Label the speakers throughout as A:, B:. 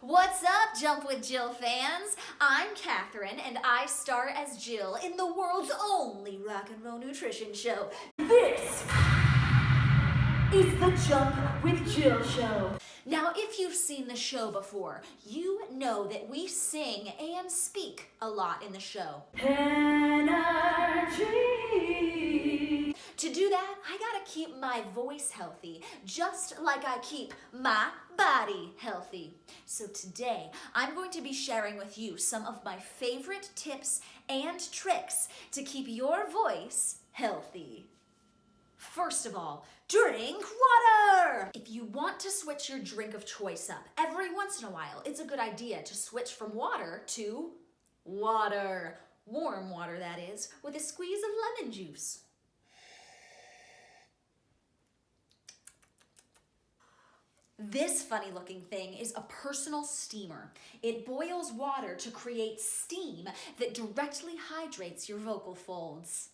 A: What's up, Jump with Jill fans? I'm Catherine, and I star as Jill in the world's only rock and roll nutrition show.
B: This is the Jump with Jill show.
A: Now, if you've seen the show before, you know that we sing and speak a lot in the show.
B: Energy.
A: To do that, I gotta keep my voice healthy, just like I keep my body healthy. So today, I'm going to be sharing with you some of my favorite tips and tricks to keep your voice healthy. First of all, drink water! If you want to switch your drink of choice up every once in a while, it's a good idea to switch from water to water. Warm water, that is, with a squeeze of lemon juice. This funny looking thing is a personal steamer. It boils water to create steam that directly hydrates your vocal folds.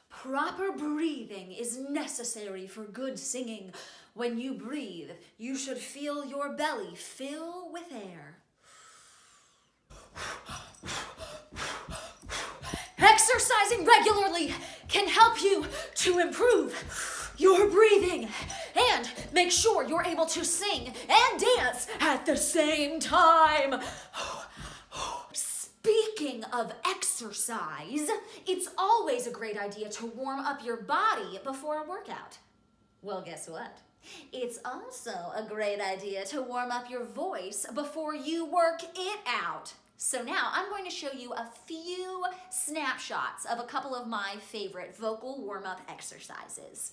A: Proper breathing is necessary for good singing. When you breathe, you should feel your belly fill with air. Exercising regularly can help you to improve your breathing and make sure you're able to sing and dance at the same time. Speaking of exercise, it's always a great idea to warm up your body before a workout. Well, guess what? It's also a great idea to warm up your voice before you work it out. So now I'm going to show you a few snapshots of a couple of my favorite vocal warm-up exercises.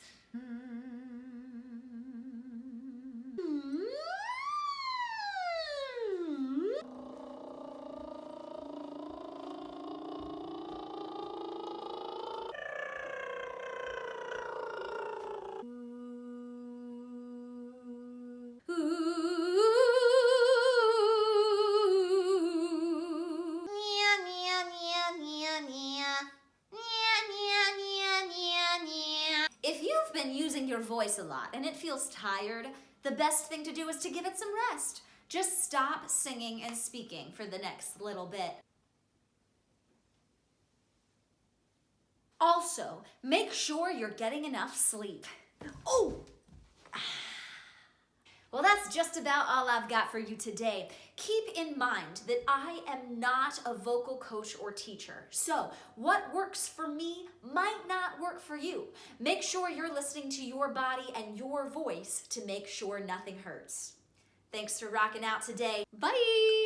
A: If you've been using your voice a lot and it feels tired, the best thing to do is to give it some rest. Just stop singing and speaking for the next little bit. Also, make sure you're getting enough sleep. Oh! Well, that's just about all I've got for you today. Keep in mind that I am not a vocal coach or teacher, so what works for me might not work for you. Make sure you're listening to your body and your voice to make sure nothing hurts. Thanks for rocking out today. Bye!